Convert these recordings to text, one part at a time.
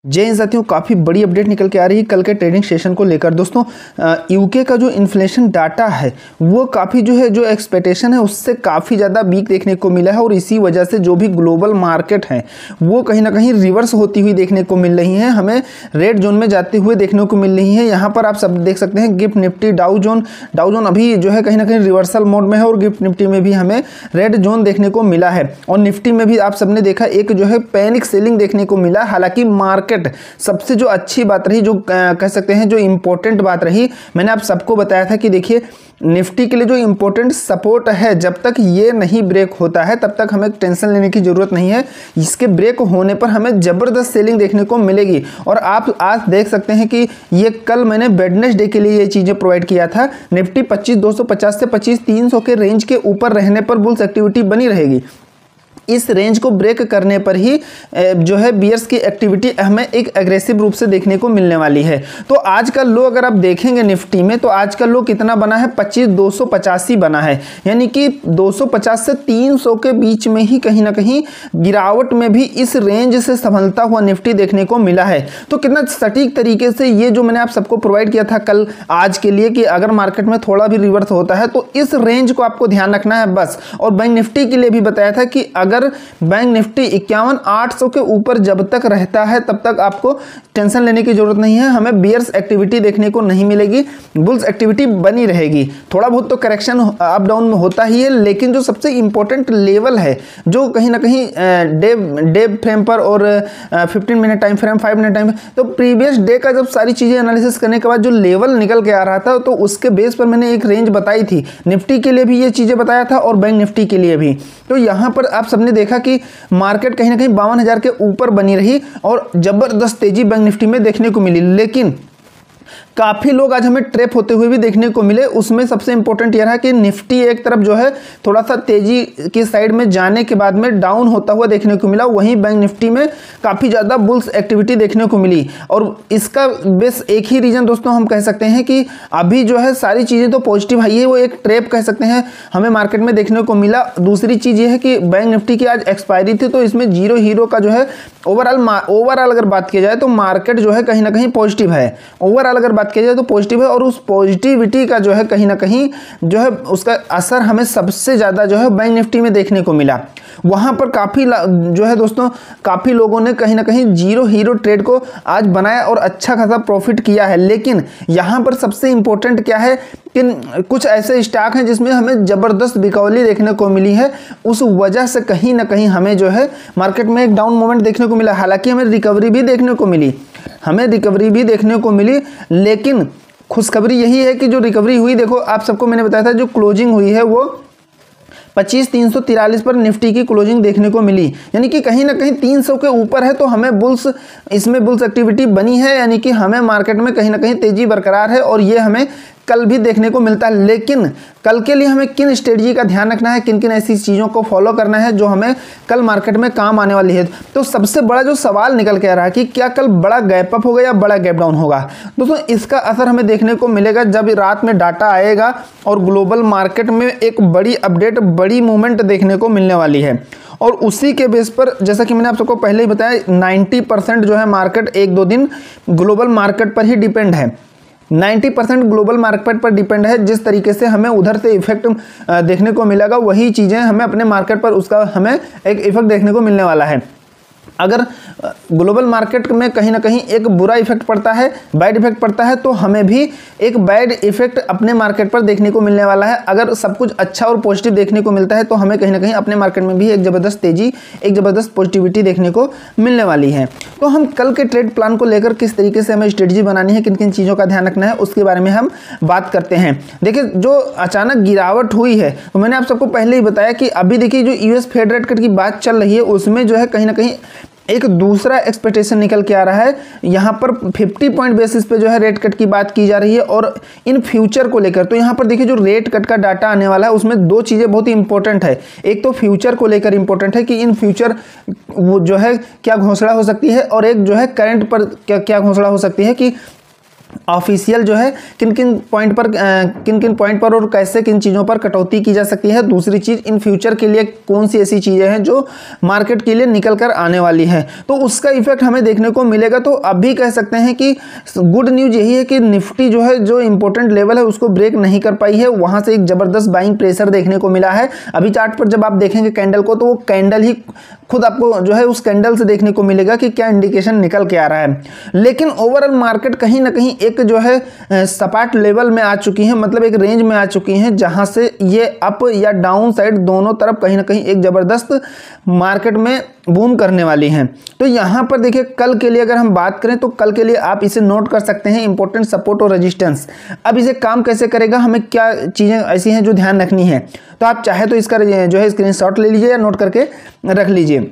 जय हिंद साथियों, काफ़ी बड़ी अपडेट निकल के आ रही है कल के ट्रेडिंग सेशन को लेकर। दोस्तों यूके का जो इन्फ्लेशन डाटा है वो काफ़ी जो एक्सपेक्टेशन है उससे काफ़ी ज़्यादा वीक देखने को मिला है और इसी वजह से जो भी ग्लोबल मार्केट है वो कहीं ना कहीं रिवर्स होती हुई देखने को मिल रही है, हमें रेड जोन में जाते हुए देखने को मिल रही है। यहाँ पर आप सब देख सकते हैं गिफ्ट निफ्टी डाउ जोन अभी जो है कहीं ना कहीं रिवर्सल मोड में है और गिफ्ट निफ्टी में भी हमें रेड जोन देखने को मिला है और निफ्टी में भी आप सबने देखा एक जो है पैनिक सेलिंग देखने को मिला। हालांकि मार्केट सबसे जो अच्छी बात रही, जो कह सकते हैं जो इंपॉर्टेंट बात रही, मैंने आप सबको बताया था कि देखिए निफ्टी के लिए जो इंपॉर्टेंट सपोर्ट है जब तक ये नहीं ब्रेक होता है तब तक हमें टेंशन लेने की जरूरत नहीं है। इसके ब्रेक होने पर हमें जबरदस्त सेलिंग देखने को मिलेगी और आप आज देख सकते हैं कि ये कल मैंने वेडनेसडे के लिए ये चीजें प्रोवाइड किया था। निफ्टी 25,250 से 25,300 के रेंज के ऊपर रहने पर बुल्स एक्टिविटी बनी रहेगी। इस रेंज को ब्रेक करने पर ही जो है बियर्स की एक्टिविटी हमें एक एग्रेसिव रूप से देखने को मिलने वाली है। तो आज का लो अगर आप देखेंगे निफ्टी में तो आज का लो कितना बना है, 25,285 बना है, यानी कि 250 से 300 के बीच में ही कहीं ना कहीं गिरावट में भी इस रेंज से संभलता हुआ निफ्टी देखने को मिला है। तो कितना सटीक तरीके से ये जो मैंने आप सबको प्रोवाइड किया था कल आज के लिए कि अगर मार्केट में थोड़ा भी रिवर्स होता है तो इस रेंज को आपको ध्यान रखना है बस। और बैंक निफ्टी के लिए भी बताया था कि अगर बैंक निफ्टी 51,800 के ऊपर जब तक रहता है तब तक आपको टेंशन लेने की जरूरत नहीं है, हमें बियर्स एक्टिविटी देखने को नहीं मिलेगी, बुल्स एक्टिविटी बनी रहेगी। थोड़ा बहुत तो करेक्शन अप डाउन में होता ही है, लेकिन जो सबसे इंपॉर्टेंट लेवल है जो कहीं ना कहीं डे फ्रेम पर और 15 minute time frame, 5 minute time, तो प्रीवियस डे का जब सारी चीजें एनालिसिस करने के बाद जो लेवल निकल के आ रहा था तो उसके बेस पर मैंने एक रेंज बताई थी। निफ्टी के लिए भी ये चीजें बताया था और बैंक निफ्टी के लिए भी। तो यहां पर आप सबने देखा कि मार्केट कहीं ना कहीं 52,000 के ऊपर बनी रही और जबरदस्त तेजी बैंक निफ्टी में देखने को मिली, लेकिन काफी लोग आज हमें ट्रैप होते हुए भी देखने को मिले। उसमें सबसे इंपॉर्टेंट यह रहा कि निफ्टी एक तरफ जो है थोड़ा सा तेजी की साइड में जाने के बाद में डाउन होता हुआ देखने को मिला, वहीं बैंक निफ्टी में काफी ज्यादा बुल्स एक्टिविटी देखने को मिली। और इसका बेस एक ही रीजन दोस्तों हम कह सकते हैं कि अभी जो है सारी चीजें तो पॉजिटिव आई है, वो एक ट्रैप कह सकते हैं हमें मार्केट में देखने को मिला। दूसरी चीज ये है कि बैंक निफ्टी की आज एक्सपायरी थी तो इसमें जीरो हीरो का जो है ओवरऑल अगर बात की जाए तो मार्केट जो है कहीं ना कहीं पॉजिटिव है। ओवरऑल अगर बात की जाए तो पॉजिटिव है और उस पॉजिटिविटी का जो है कहीं ना कहीं जो है उसका असर हमें सबसे ज्यादा जो है बैंक निफ्टी में देखने को मिला। वहां पर काफी जो है दोस्तों काफी लोगों ने कहीं ना कहीं जीरो हीरो ट्रेड को आज बनाया और अच्छा खासा प्रॉफिट किया है। लेकिन यहां पर सबसे इंपॉर्टेंट क्या है कि कुछ ऐसे स्टॉक हैं जिसमें हमें जबरदस्त बिकौली देखने को मिली है, उस वजह से कहीं ना कहीं हमें जो है मार्केट में एक डाउन मोमेंट देखने को मिला। हालांकि हमें रिकवरी भी देखने को मिली, लेकिन खुशखबरी यही है कि जो रिकवरी हुई, देखो आप सबको मैंने बताया था जो क्लोजिंग हुई है वो 25,343 पर निफ्टी की क्लोजिंग देखने को मिली, यानी कि कहीं ना कहीं 300 के ऊपर है। तो हमें इसमें बुल्स एक्टिविटी बनी है, यानी कि हमें मार्केट में कहीं ना कहीं तेजी बरकरार है और ये हमें कल भी देखने को मिलता है। लेकिन कल के लिए हमें किन स्ट्रेटजी का ध्यान रखना है, किन किन ऐसी चीज़ों को फॉलो करना है जो हमें कल मार्केट में काम आने वाली है। तो सबसे बड़ा जो सवाल निकल के आ रहा है कि क्या कल बड़ा गैप अप होगा या बड़ा गैप डाउन होगा। दोस्तों इसका असर हमें देखने को मिलेगा जब रात में डाटा आएगा और ग्लोबल मार्केट में एक बड़ी अपडेट, बड़ी मूवमेंट देखने को मिलने वाली है। और उसी के बेस पर जैसा कि मैंने आप सबको पहले ही बताया 90% जो है मार्केट 1-2 दिन ग्लोबल मार्केट पर ही डिपेंड है। 90% ग्लोबल मार्केट पर डिपेंड है। जिस तरीके से हमें उधर से इफेक्ट देखने को मिलेगा वही चीज़ें हमें अपने मार्केट पर उसका हमें एक इफेक्ट देखने को मिलने वाला है। अगर ग्लोबल मार्केट में कहीं ना कहीं एक बुरा इफेक्ट पड़ता है, बैड इफेक्ट पड़ता है, तो हमें भी एक बैड इफेक्ट अपने मार्केट पर देखने को मिलने वाला है। अगर सब कुछ अच्छा और पॉजिटिव देखने को मिलता है तो हमें कहीं ना कहीं अपने मार्केट में भी एक जबरदस्त तेजी, एक जबरदस्त पॉजिटिविटी देखने को मिलने वाली है। तो हम कल के ट्रेड प्लान को लेकर किस तरीके से हमें स्ट्रेटजी बनानी है, किन किन चीज़ों का ध्यान रखना है, उसके बारे में हम बात करते हैं। देखिए जो अचानक गिरावट हुई है तो मैंने आप सबको पहले ही बताया कि अभी देखिए जो यूएस फेड रेट कट की बात चल रही है उसमें जो है कहीं ना कहीं एक दूसरा एक्सपेक्टेशन निकल के आ रहा है। यहाँ पर 50 पॉइंट बेसिस पे जो है रेट कट की बात की जा रही है और इन फ्यूचर को लेकर। तो यहाँ पर देखिए जो रेट कट का डाटा आने वाला है उसमें 2 चीज़ें बहुत ही इंपॉर्टेंट है। एक तो फ्यूचर को लेकर इंपॉर्टेंट है कि इन फ्यूचर वो जो है क्या घोषणा हो सकती है, और एक जो है करंट पर क्या घोषणा हो सकती है कि ऑफिशियल जो है किन किन पॉइंट पर और कैसे किन चीज़ों पर कटौती की जा सकती है। दूसरी चीज़, इन फ्यूचर के लिए कौन सी ऐसी चीज़ें हैं जो मार्केट के लिए निकल कर आने वाली हैं, तो उसका इफेक्ट हमें देखने को मिलेगा। तो अभी कह सकते हैं कि गुड न्यूज़ यही है कि निफ्टी जो है जो इंपॉर्टेंट लेवल है उसको ब्रेक नहीं कर पाई है, वहाँ से एक ज़बरदस्त बाइंग प्रेशर देखने को मिला है। अभी चार्ट पर जब आप देखेंगे कैंडल को, तो वो कैंडल ही खुद आपको जो है उस कैंडल से देखने को मिलेगा कि क्या इंडिकेशन निकल के आ रहा है। लेकिन ओवरऑल मार्केट कहीं ना कहीं एक जो है सपाट लेवल में आ चुकी है, मतलब एक रेंज में आ चुकी है जहां से ये अप या डाउन साइड दोनों तरफ कहीं ना कहीं एक जबरदस्त मार्केट में बूम करने वाली हैं। तो यहां पर देखिए कल के लिए अगर हम बात करें तो कल के लिए आप इसे नोट कर सकते हैं, इंपॉर्टेंट सपोर्ट और रेजिस्टेंस। अब इसे काम कैसे करेगा, हमें क्या चीज़ें ऐसी हैं जो ध्यान रखनी है, तो आप चाहे तो इसका जो है स्क्रीनशॉट ले लीजिए या नोट करके रख लीजिए।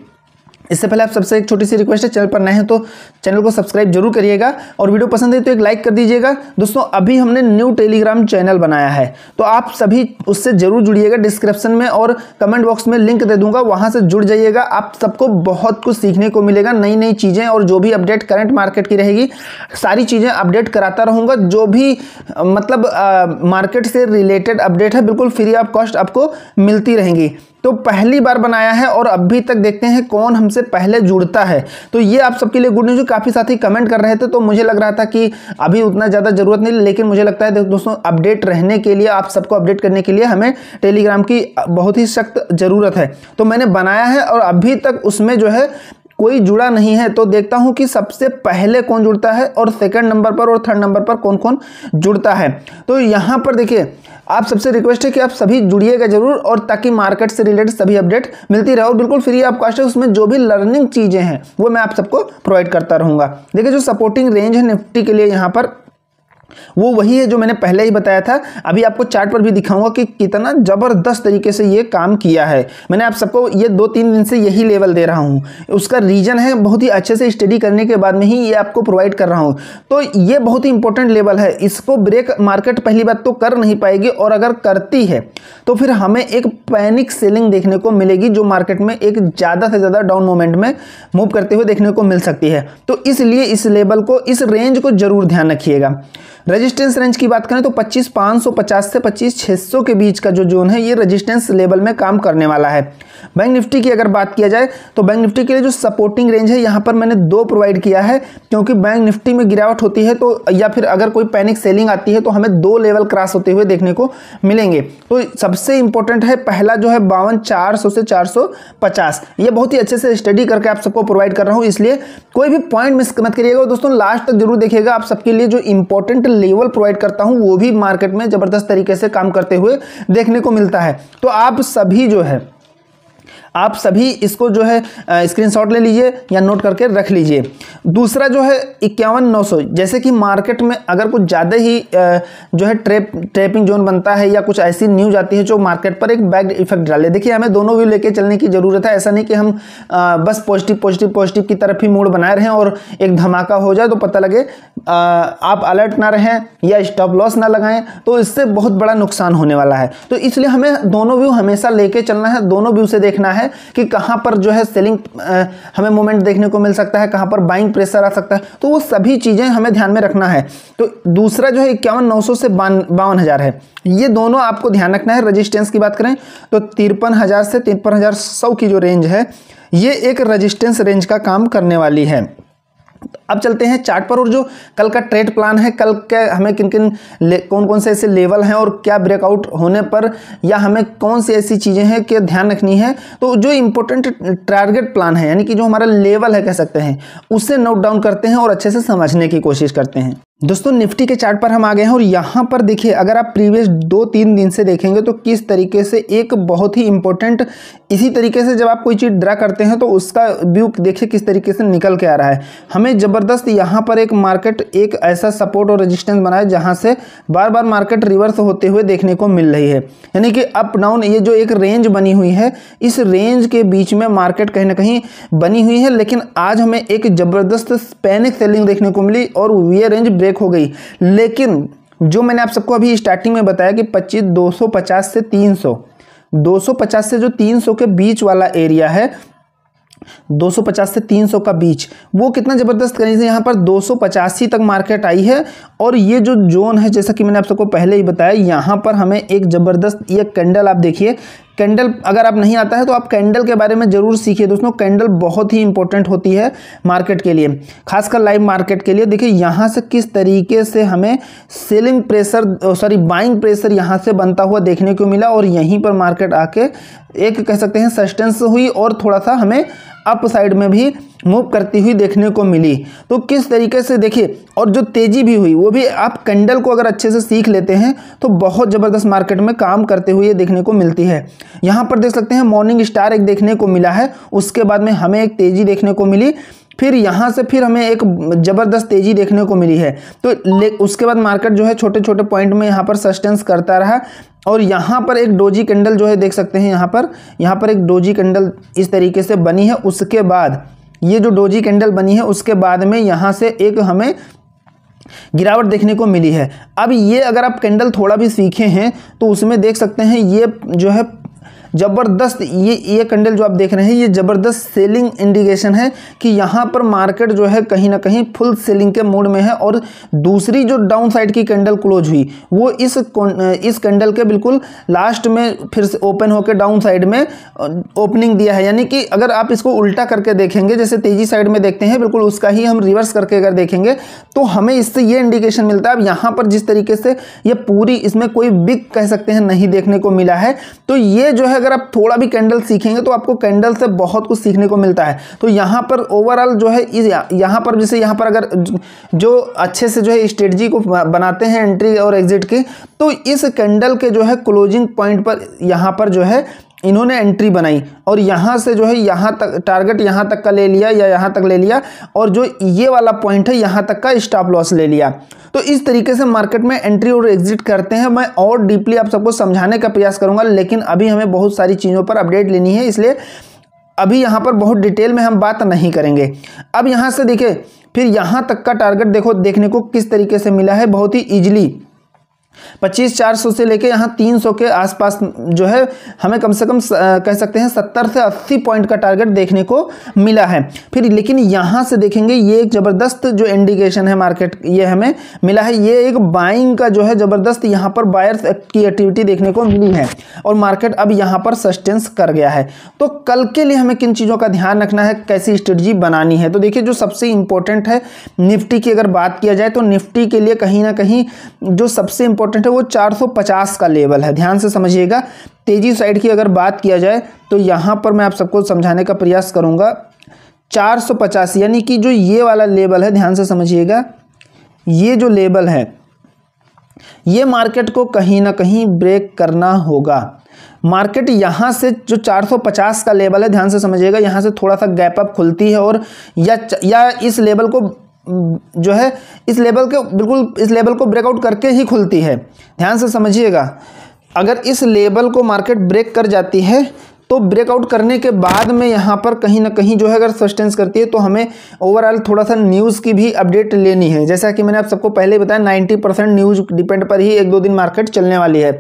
इससे पहले आप सबसे एक छोटी सी रिक्वेस्ट है, चैनल पर नए हैं तो चैनल को सब्सक्राइब जरूर करिएगा और वीडियो पसंद है तो एक लाइक कर दीजिएगा। दोस्तों अभी हमने न्यू टेलीग्राम चैनल बनाया है, तो आप सभी उससे जरूर जुड़िएगा। डिस्क्रिप्शन में और कमेंट बॉक्स में लिंक दे दूंगा, वहां से जुड़ जाइएगा। आप सबको बहुत कुछ सीखने को मिलेगा, नई नई चीज़ें और जो भी अपडेट करंट मार्केट की रहेगी सारी चीज़ें अपडेट कराता रहूँगा। जो भी मतलब मार्केट से रिलेटेड अपडेट है बिल्कुल फ्री ऑफ कॉस्ट आपको मिलती रहेंगी। तो पहली बार बनाया है और अभी तक देखते हैं कौन हमसे पहले जुड़ता है। तो ये आप सबके लिए गुड न्यूज़। काफ़ी साथी कमेंट कर रहे थे तो मुझे लग रहा था कि अभी उतना ज़्यादा ज़रूरत नहीं, लेकिन मुझे लगता है दोस्तों अपडेट रहने के लिए, आप सबको अपडेट करने के लिए हमें टेलीग्राम की बहुत ही सख्त ज़रूरत है। तो मैंने बनाया है और अभी तक उसमें जो है कोई जुड़ा नहीं है। तो देखता हूं कि सबसे पहले कौन जुड़ता है और सेकंड नंबर पर और थर्ड नंबर पर कौन कौन जुड़ता है। तो यहां पर देखिए आप सबसे रिक्वेस्ट है कि आप सभी जुड़िएगा जरूर, और ताकि मार्केट से रिलेटेड सभी अपडेट मिलती रहे और बिल्कुल फ्री ऑफ कॉस्ट है। उसमें जो भी लर्निंग चीज़ें हैं वो मैं आप सबको प्रोवाइड करता रहूँगा। देखिए जो सपोर्टिंग रेंज है निफ्टी के लिए यहाँ पर वो वही है जो मैंने पहले ही बताया था। अभी आपको चार्ट पर भी दिखाऊंगा कि कितना जबरदस्त तरीके से ये काम किया है। मैंने आप सबको ये 2-3 दिन से यही लेवल दे रहा हूँ, उसका रीजन है बहुत ही अच्छे से स्टडी करने के बाद में ही ये आपको प्रोवाइड कर रहा हूँ। तो ये बहुत ही इंपॉर्टेंट लेवल है, इसको ब्रेक मार्केट पहली बात तो कर नहीं पाएगी, और अगर करती है तो फिर हमें एक पैनिक सेलिंग देखने को मिलेगी जो मार्केट में एक ज़्यादा से ज़्यादा डाउन मोमेंट में मूव करते हुए देखने को मिल सकती है। तो इसलिए इस लेवल को, इस रेंज को जरूर ध्यान रखिएगा। रेजिस्टेंस रेंज की बात करें तो 25,550 से 25,600 के बीच का जो जोन है ये रेजिस्टेंस लेवल में काम करने वाला है। बैंक निफ्टी की अगर बात किया जाए तो बैंक निफ्टी के लिए जो सपोर्टिंग रेंज है यहाँ पर मैंने 2 प्रोवाइड किया है, क्योंकि बैंक निफ्टी में गिरावट होती है तो, या फिर अगर कोई पैनिक सेलिंग आती है तो हमें 2 लेवल क्रॉस होते हुए देखने को मिलेंगे। तो सबसे इंपॉर्टेंट है पहला जो है 52,400 से 450। ये बहुत ही अच्छे से स्टडी करके आप सबको प्रोवाइड कर रहा हूँ, इसलिए कोई भी पॉइंट मिस मत करिएगा दोस्तों, लास्ट तक जरूर देखिएगा। आप सबके लिए जो इंपॉर्टेंट लेवल प्रोवाइड करता हूं वो भी मार्केट में जबरदस्त तरीके से काम करते हुए देखने को मिलता है। तो आप सभी जो है, आप सभी इसको जो है स्क्रीनशॉट ले लीजिए या नोट करके रख लीजिए। दूसरा जो है 51,900, जैसे कि मार्केट में अगर कुछ ज़्यादा ही जो है ट्रैपिंग जोन बनता है या कुछ ऐसी न्यूज आती है जो मार्केट पर एक बैक इफेक्ट डाले, देखिए हमें दोनों व्यू लेके चलने की ज़रूरत है। ऐसा नहीं कि हम बस पॉजिटिव की तरफ ही मूड बनाए रहें और एक धमाका हो जाए तो पता लगे आप अलर्ट ना रहें या स्टॉप लॉस ना लगाएं, तो इससे बहुत बड़ा नुकसान होने वाला है। तो इसलिए हमें दोनों व्यू हमेशा लेके चलना है, दोनों व्यू से देखना है कि कहां पर जो है सेलिंग हमें मोमेंट देखने को मिल सकता है, कहां पर बाइंग प्रेशर आ सकता है, तो वो सभी चीजें हमें ध्यान में रखना है। तो दूसरा जो है 51,900 से 52,000 है, ये दोनों आपको ध्यान रखना है। रेजिस्टेंस की बात करें तो 53,000 से 53,100 की जो रेंज है ये एक रेजिस्टेंस रेंज का काम करने वाली है। अब चलते हैं चार्ट पर, और जो कल का ट्रेड प्लान है, कल क्या हमें कौन कौन से ऐसे लेवल हैं और क्या ब्रेकआउट होने पर या हमें कौन सी ऐसी चीज़ें हैं कि ध्यान रखनी है। तो जो इंपॉर्टेंट टारगेट प्लान है, यानी कि जो हमारा लेवल है कह सकते हैं, उससे नोट डाउन करते हैं और अच्छे से समझने की कोशिश करते हैं। दोस्तों निफ्टी के चार्ट पर हम आ गए हैं और यहाँ पर देखिए अगर आप प्रीवियस 2-3 दिन से देखेंगे तो किस तरीके से एक बहुत ही इंपॉर्टेंट, इसी तरीके से जब आप कोई चीज़ ड्रा करते हैं तो उसका व्यू देखिए किस तरीके से निकल के आ रहा है। हमें ज़बरदस्त यहाँ पर एक मार्केट एक ऐसा सपोर्ट और रेजिस्टेंस बना है जहाँ से बार बार मार्केट रिवर्स होते हुए देखने को मिल रही है, यानी कि अप डाउन ये जो एक रेंज बनी हुई है, इस रेंज के बीच में मार्केट कहीं ना कहीं बनी हुई है। लेकिन आज हमें एक ज़बरदस्त पैनिक सेलिंग देखने को मिली और ये रेंज हो गई। लेकिन जो मैंने आप सबको अभी स्टार्टिंग में बताया कि 250 से 300, 250 से जो 300 के बीच वाला एरिया है 250 से 300 का बीच, वो कितना ज़बरदस्त करें से यहाँ पर 285 तक मार्केट आई है। और ये जो जोन है, जैसा कि मैंने आप सबको पहले ही बताया, यहाँ पर हमें एक ज़बरदस्त ये कैंडल आप देखिए, कैंडल अगर आप नहीं आता है तो आप कैंडल के बारे में ज़रूर सीखिए दोस्तों। कैंडल बहुत ही इंपॉर्टेंट होती है मार्केट के लिए, खासकर लाइव मार्केट के लिए। देखिए यहाँ से किस तरीके से हमें सेलिंग प्रेशर बाइंग प्रेशर यहाँ से बनता हुआ देखने को मिला, और यहीं पर मार्केट आके एक कह सकते हैं सस्टेंस हुई और थोड़ा सा हमें अप साइड में भी मूव करती हुई देखने को मिली। तो किस तरीके से देखिए, और जो तेजी भी हुई वो भी आप कैंडल को अगर अच्छे से सीख लेते हैं तो बहुत ज़बरदस्त मार्केट में काम करते हुए देखने को मिलती है। यहाँ पर देख सकते हैं मॉर्निंग स्टार एक देखने को मिला है, उसके बाद में हमें एक तेजी देखने को मिली, फिर यहाँ से फिर हमें एक ज़बरदस्त तेजी देखने को मिली है। तो उसके बाद मार्केट जो है छोटे छोटे पॉइंट में यहाँ पर सस्टेंस करता रहा, और यहाँ पर एक डोजी कैंडल जो है देख सकते हैं, यहाँ पर एक डोजी कैंडल इस तरीके से बनी है। उसके बाद ये जो डोजी कैंडल बनी है उसके बाद में यहाँ से एक हमें गिरावट देखने को मिली है। अब ये अगर आप कैंडल थोड़ा भी सीखे हैं तो उसमें देख सकते हैं ये जो है ज़बरदस्त, ये कैंडल जो आप देख रहे हैं ये ज़बरदस्त सेलिंग इंडिकेशन है कि यहाँ पर मार्केट जो है कहीं ना कहीं फुल सेलिंग के मूड में है। और दूसरी जो डाउन साइड की कैंडल क्लोज हुई वो इस कैंडल के बिल्कुल लास्ट में फिर से ओपन होकर डाउन साइड में ओपनिंग दिया है। यानी कि अगर आप इसको उल्टा करके देखेंगे, जैसे तेजी साइड में देखते हैं, बिल्कुल उसका ही हम रिवर्स करके अगर देखेंगे तो हमें इससे ये इंडिकेशन मिलता है। अब यहाँ पर जिस तरीके से ये पूरी, इसमें कोई बिग कह सकते हैं नहीं देखने को मिला है। तो ये जो है अगर आप थोड़ा भी कैंडल सीखेंगे तो आपको कैंडल से बहुत कुछ सीखने को मिलता है। तो यहाँ पर ओवरऑल जो है यहाँ पर जैसे यहाँ पर अगर जो अच्छे से जो है स्ट्रेटजी को बनाते हैं एंट्री और एग्जिट की, तो इस कैंडल के जो है क्लोजिंग पॉइंट पर यहाँ पर जो है इन्होंने एंट्री बनाई, और यहाँ से जो है यहाँ तक टारगेट यहाँ तक का ले लिया या यहाँ तक ले लिया, और जो ये वाला पॉइंट है यहाँ तक का स्टॉप लॉस ले लिया। तो इस तरीके से मार्केट में एंट्री और एग्जिट करते हैं। मैं और डीपली आप सबको समझाने का प्रयास करूंगा, लेकिन अभी हमें बहुत सारी चीज़ों पर अपडेट लेनी है, इसलिए अभी यहाँ पर बहुत डिटेल में हम बात नहीं करेंगे। अब यहाँ से देखिए फिर यहाँ तक का टारगेट देखो देखने को किस तरीके से मिला है, बहुत ही ईजिली 25,400 से लेके यहाँ 300 के आसपास जो है हमें कम से कम कह सकते हैं 70 से 80 पॉइंट का टारगेट देखने को मिला है। फिर लेकिन यहाँ से देखेंगे ये एक ज़बरदस्त जो इंडिकेशन है मार्केट ये हमें मिला है, ये एक बाइंग का जो है ज़बरदस्त यहाँ पर बायर्स की एक्टिविटी देखने को मिली है, और मार्केट अब यहाँ पर सस्टेंस कर गया है। तो कल के लिए हमें किन चीज़ों का ध्यान रखना है, कैसी स्ट्रेटजी बनानी है, तो देखिए जो सबसे इंपॉर्टेंट है निफ्टी की अगर बात किया जाए तो निफ्टी के लिए कहीं ना कहीं जो सबसे इंपॉर्टेंट है वो 450 का लेवल है, ध्यान से समझिएगा। तेजी साइड की अगर बात किया जाए तो यहाँ पर मैं आप सबको समझाने का प्रयास करूँगा 450, यानी कि जो ये वाला लेवल है, ध्यान से समझिएगा, ये जो लेवल है ये मार्केट को कहीं ना कहीं ब्रेक करना होगा। मार्केट यहाँ से जो 450 का लेवल है, ध्यान से समझिएगा, यहाँ से थोड़ा सा गैप अप खुलती है और या इस लेवल को जो है इस लेवल को ब्रेकआउट करके ही खुलती है। ध्यान से समझिएगा, अगर इस लेवल को मार्केट ब्रेक कर जाती है तो ब्रेकआउट करने के बाद में यहाँ पर कहीं ना कहीं जो है अगर सस्टेंस करती है तो हमें ओवरऑल थोड़ा सा न्यूज़ की भी अपडेट लेनी है। जैसा कि मैंने आप सबको पहले बताया 90% न्यूज़ डिपेंड पर ही 1-2 दिन मार्केट चलने वाली है।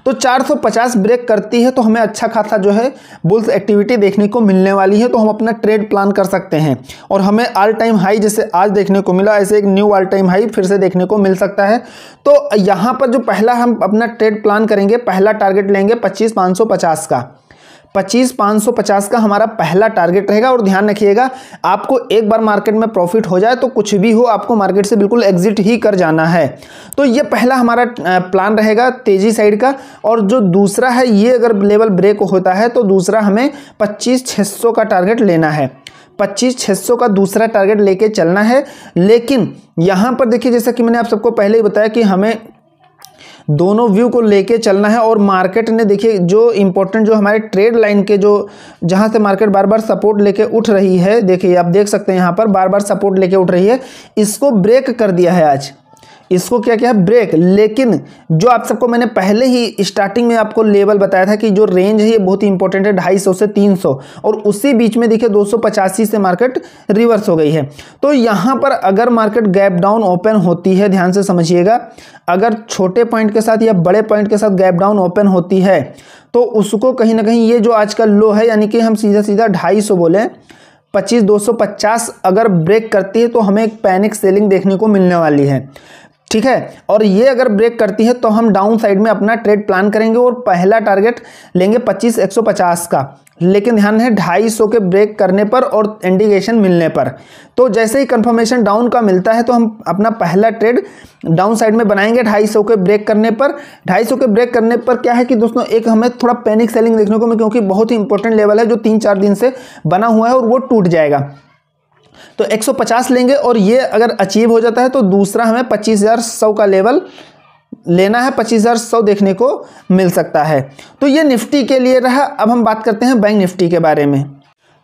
तो 450 ब्रेक करती है तो हमें अच्छा खासा जो है बुल्स एक्टिविटी देखने को मिलने वाली है, तो हम अपना ट्रेड प्लान कर सकते हैं और हमें ऑल टाइम हाई जैसे आज देखने को मिला ऐसे एक न्यू ऑल टाइम हाई फिर से देखने को मिल सकता है। तो यहाँ पर जो पहला हम अपना ट्रेड प्लान करेंगे, पहला टारगेट लेंगे 25,550 का। 25,550 का हमारा पहला टारगेट रहेगा। और ध्यान रखिएगा, आपको एक बार मार्केट में प्रॉफिट हो जाए तो कुछ भी हो आपको मार्केट से बिल्कुल एग्जिट ही कर जाना है। तो ये पहला हमारा प्लान रहेगा तेजी साइड का। और जो दूसरा है, ये अगर लेवल ब्रेक होता है तो दूसरा हमें 25,600 का टारगेट लेना है। 25,600 का दूसरा टारगेट लेके चलना है। लेकिन यहाँ पर देखिए, जैसा कि मैंने आप सबको पहले ही बताया कि हमें दोनों व्यू को लेके चलना है। और मार्केट ने देखिए जो इंपॉर्टेंट जो हमारे ट्रेड लाइन के जो जहां से मार्केट बार बार सपोर्ट लेके उठ रही है, देखिए आप देख सकते हैं यहाँ पर बार बार सपोर्ट लेके उठ रही है, इसको ब्रेक कर दिया है आज। इसको क्या क्या है, ब्रेक। लेकिन जो आप सबको मैंने पहले ही स्टार्टिंग में आपको लेवल बताया था कि जो रेंज है ये बहुत ही इंपॉर्टेंट है 250 से 300, और उसी बीच में देखिए 285 से मार्केट रिवर्स हो गई है। तो यहाँ पर अगर मार्केट गैप डाउन ओपन होती है, ध्यान से समझिएगा, अगर छोटे पॉइंट के साथ या बड़े पॉइंट के साथ गैप डाउन ओपन होती है तो उसको कहीं ना कहीं ये जो आज का लो है, यानी कि हम सीधा सीधा 250 बोले 25,250 अगर ब्रेक करती है तो हमें एक पैनिक सेलिंग देखने को मिलने वाली है, ठीक है। और ये अगर ब्रेक करती है तो हम डाउन साइड में अपना ट्रेड प्लान करेंगे और पहला टारगेट लेंगे 25,150 का, लेकिन ध्यान है 250 के ब्रेक करने पर और इंडिकेशन मिलने पर। तो जैसे ही कंफर्मेशन डाउन का मिलता है तो हम अपना पहला ट्रेड डाउन साइड में बनाएंगे 250 के ब्रेक करने पर। 250 के ब्रेक करने पर क्या है कि दोस्तों एक हमें थोड़ा पैनिक सेलिंग देखने को मिले, क्योंकि बहुत ही इंपॉर्टेंट लेवल है जो 3-4 दिन से बना हुआ है और वो टूट जाएगा। तो 150 लेंगे और ये अगर अचीव हो जाता है तो दूसरा हमें 25,100 का लेवल लेना है, 25,100 देखने को मिल सकता है। तो ये निफ्टी के लिए रहा। अब हम बात करते हैं बैंक निफ्टी के बारे में।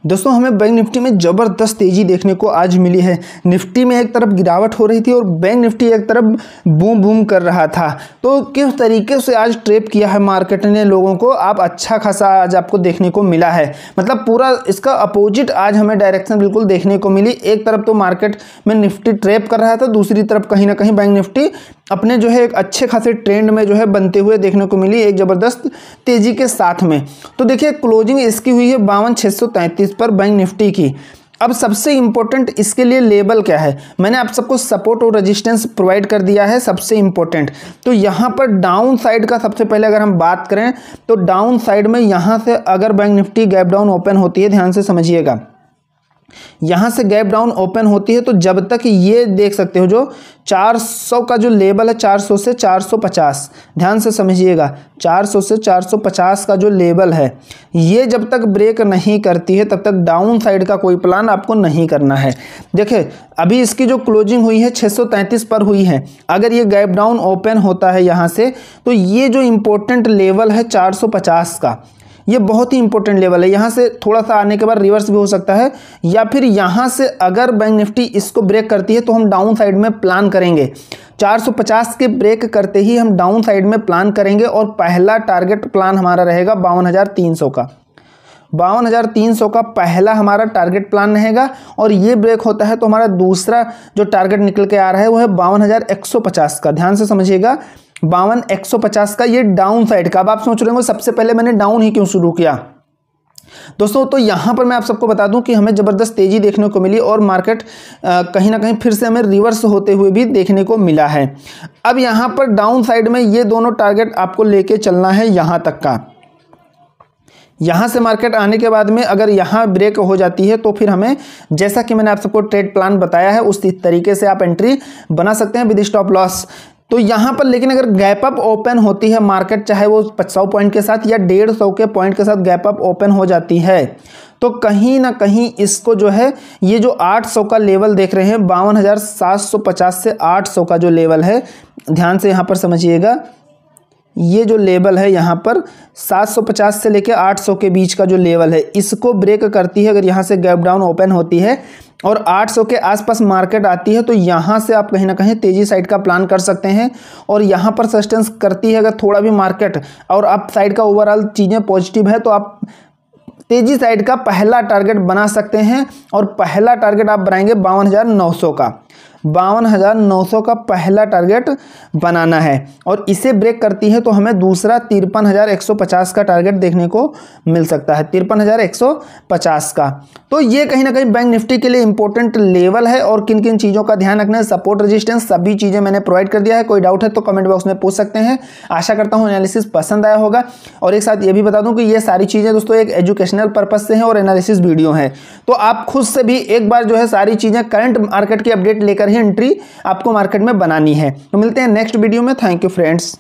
दोस्तों हमें बैंक निफ्टी में ज़बरदस्त तेज़ी देखने को आज मिली है। निफ्टी में एक तरफ गिरावट हो रही थी और बैंक निफ्टी एक तरफ बूम बूम कर रहा था। तो किस तरीके से आज ट्रेप किया है मार्केट ने लोगों को, आप अच्छा खासा आज आपको देखने को मिला है। मतलब पूरा इसका अपोजिट आज हमें डायरेक्शन बिल्कुल देखने को मिली। एक तरफ तो मार्केट में निफ्टी ट्रेप कर रहा था, दूसरी तरफ कहीं ना कहीं बैंक निफ्टी अपने जो है एक अच्छे खासे ट्रेंड में जो है बनते हुए देखने को मिली, एक ज़बरदस्त तेज़ी के साथ में। तो देखिए क्लोजिंग इसकी हुई है 52,633 पर बैंक निफ्टी की। अब सबसे इंपॉर्टेंट इसके लिए लेवल क्या है, मैंने आप सबको सपोर्ट और रेजिस्टेंस प्रोवाइड कर दिया है सबसे इंपॉर्टेंट। तो यहाँ पर डाउन साइड का सबसे पहले अगर हम बात करें तो डाउन साइड में यहाँ से अगर bank Nifty gap down open होती है, ध्यान से समझिएगा, यहां से गैप डाउन ओपन होती है तो जब तक ये देख सकते हो जो 400 का जो लेवल है 400 से 450, ध्यान से समझिएगा, 400 से 450 का जो लेवल है ये जब तक ब्रेक नहीं करती है तब तक डाउन साइड का कोई प्लान आपको नहीं करना है। देखिए अभी इसकी जो क्लोजिंग हुई है 633 पर हुई है। अगर ये गैप डाउन ओपन होता है यहाँ से तो ये जो इंपॉर्टेंट लेवल है 450 का, ये बहुत ही इंपॉर्टेंट लेवल है। यहाँ से थोड़ा सा आने के बाद रिवर्स भी हो सकता है, या फिर यहाँ से अगर बैंक निफ्टी इसको ब्रेक करती है तो हम डाउन साइड में प्लान करेंगे। 450 के ब्रेक करते ही हम डाउन साइड में प्लान करेंगे और पहला टारगेट प्लान हमारा रहेगा 52,300 का। 52,300 का पहला हमारा टारगेट प्लान रहेगा और ये ब्रेक होता है तो हमारा दूसरा जो टारगेट निकल के आ रहा है वो है 52,150 का। ध्यान से समझिएगा, 52,150 का ये डाउन साइड का। अब आप सोच रहे होंगे सबसे पहले मैंने डाउन ही क्यों शुरू किया दोस्तों, तो यहां पर मैं आप सबको बता दूं कि हमें ज़बरदस्त तेज़ी देखने को मिली और मार्केट कहीं ना कहीं फिर से हमें रिवर्स होते हुए भी देखने को मिला है। अब यहां पर डाउन साइड में ये दोनों टारगेट आपको लेके चलना है यहां तक का। यहाँ से मार्केट आने के बाद में अगर यहाँ ब्रेक हो जाती है तो फिर हमें, जैसा कि मैंने आप सबको ट्रेड प्लान बताया है, उस तरीके से आप एंट्री बना सकते हैं विद स्टॉप लॉस। तो यहाँ पर लेकिन अगर गैप अप ओपन होती है मार्केट, चाहे वो 100 पॉइंट के साथ या 150 के पॉइंट के साथ गैप अप ओपन हो जाती है, तो कहीं ना कहीं इसको जो है ये जो 800 का लेवल देख रहे हैं 52,750 से 800 का जो लेवल है, ध्यान से यहाँ पर समझिएगा, ये जो लेवल है यहाँ पर 750 से लेकर 800 के बीच का जो लेवल है, इसको ब्रेक करती है अगर यहाँ से गैप डाउन ओपन होती है और 800 के आसपास मार्केट आती है तो यहाँ से आप कहीं ना कहीं तेज़ी साइड का प्लान कर सकते हैं। और यहाँ पर सस्टेंस करती है अगर थोड़ा भी मार्केट और अप साइड का ओवरऑल चीज़ें पॉजिटिव है तो आप तेज़ी साइड का पहला टारगेट बना सकते हैं। और पहला टारगेट आप बनाएंगे 52,900 का। 52,900 का पहला टारगेट बनाना है और इसे ब्रेक करती है तो हमें दूसरा 53,150 का टारगेट देखने को मिल सकता है, 53,150 का। तो ये कहीं ना कहीं बैंक निफ्टी के लिए इंपॉर्टेंट लेवल है। और किन किन चीज़ों का ध्यान रखना है, सपोर्ट रेजिस्टेंस सभी चीज़ें मैंने प्रोवाइड कर दिया है। कोई डाउट है तो कमेंट बॉक्स में पूछ सकते हैं। आशा करता हूँ एनालिसिस पसंद आया होगा। और एक साथ ये भी बता दूं कि ये सारी चीज़ें दोस्तों एक एजुकेशनल पर्पज से हैं और एनालिसिस वीडियो है, तो आप खुद से भी एक बार जो है सारी चीज़ें करंट मार्केट की अपडेट लेकर ही एंट्री आपको मार्केट में बनानी है। तो मिलते हैं नेक्स्ट वीडियो में। Thank you friends.